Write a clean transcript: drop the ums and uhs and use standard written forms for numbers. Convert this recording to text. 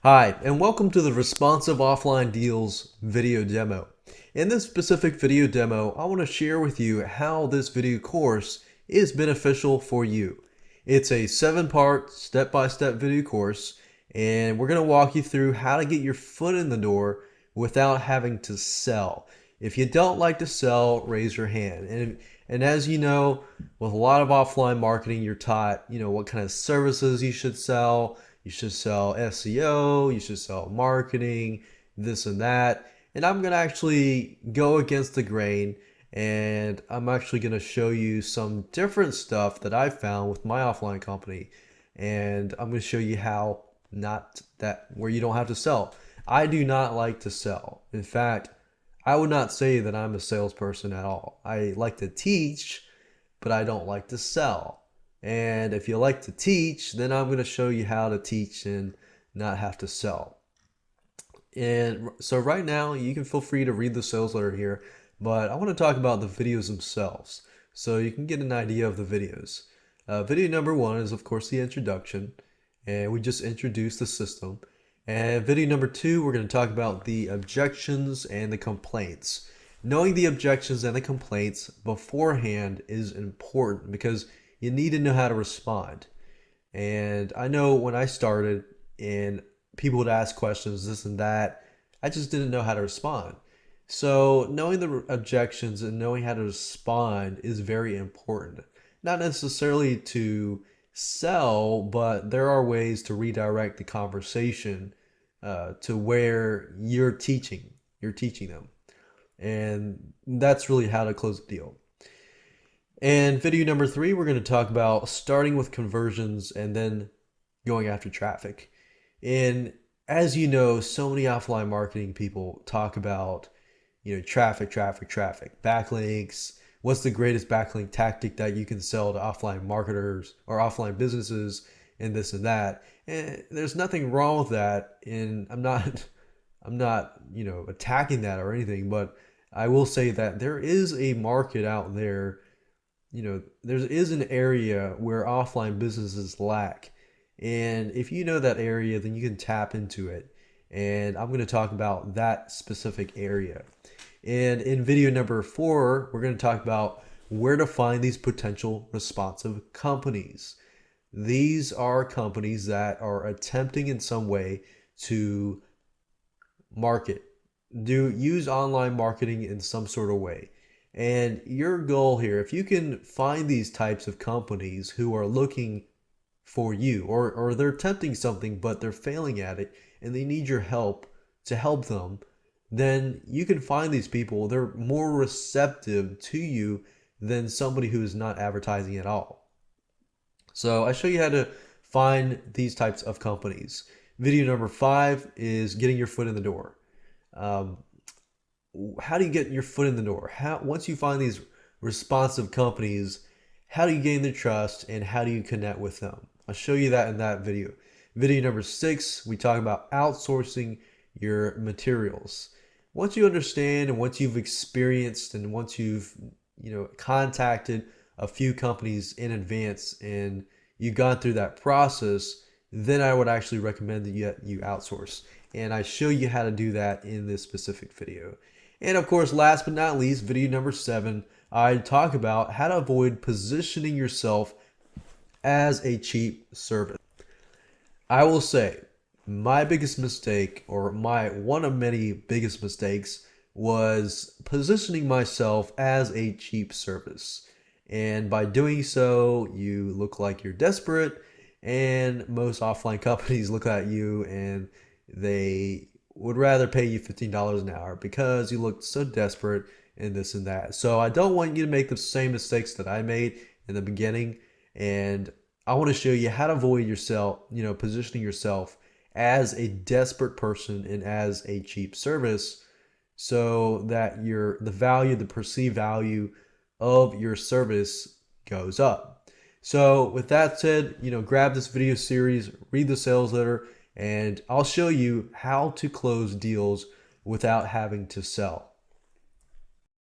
Hi, and welcome to the Responsive Offline Deals video demo. In this specific video demo, I want to share with you how this video course is beneficial for you. It's a 7-part step-by-step video course, and we're going to walk you through how to get your foot in the door without having to sell. If you don't like to sell, raise your hand. And as you know, with a lot of offline marketing, you're taught, what kind of services you should sell. You should sell SEO, you should sell marketing, this and that. And I'm going to actually go against the grain, and I'm actually going to show you some different stuff that I found with my offline company. And I'm going to show you how not that where you don't have to sell. I do not like to sell. In fact, I would not say that I'm a salesperson at all. I like to teach, but I don't like to sell. And if you like to teach, then I'm going to show you how to teach and not have to sell. And so right now, you can feel free to read the sales letter here, but I want to talk about the videos themselves so you can get an idea of the videos. Video number 1 is, of course, the introduction, and we just introduced the system. And video number 2, we're going to talk about the objections and the complaints. Knowing the objections and the complaints beforehand is important because you need to know how to respond. And I know when I started and people would ask questions, this and that, I just didn't know how to respond. So knowing the objections and knowing how to respond is very important. Not necessarily to sell, but there are ways to redirect the conversation to where you're teaching them. And that's really how to close a deal. And video number 3, we're going to talk about starting with conversions and then going after traffic. And as you know, so many offline marketing people talk about, traffic, backlinks. What's the greatest backlink tactic that you can sell to offline marketers or offline businesses, and this and that. And there's nothing wrong with that. And I'm not, attacking that or anything, but I will say that there is a market out there. There is an area where offline businesses lack. And if you know that area, then you can tap into it. And I'm going to talk about that specific area. And in video number 4, we're going to talk about where to find these potential responsive companies. These are companies that are attempting in some way to market, use online marketing in some sort of way. And your goal here, if you can find these types of companies who are looking for you, or they're attempting something but they're failing at it and they need your help to help them, then you can find these people. They're more receptive to you than somebody who is not advertising at all. So I show you how to find these types of companies. Video number 5 is getting your foot in the door. How do you get your foot in the door? Once you find these responsive companies, how do you gain their trust and how do you connect with them? I'll show you that in that video. Video number 6, we talk about outsourcing your materials. Once you understand and once you've experienced and once you've contacted a few companies in advance and you've gone through that process, then I would actually recommend that you outsource. And I show you how to do that in this specific video. And of course, last but not least, video number 7, I talk about how to avoid positioning yourself as a cheap service. I will say my biggest mistake, or one of many biggest mistakes, was positioning myself as a cheap service. And by doing so, you look like you're desperate, and most offline companies look at you and they would rather pay you $15 an hour because you look so desperate and this and that. So I don't want you to make the same mistakes that I made in the beginning. And I want to show you how to avoid yourself, positioning yourself as a desperate person and as a cheap service so that the perceived value of your service goes up. So with that said, grab this video series, read the sales letter, and I'll show you how to close deals without having to sell.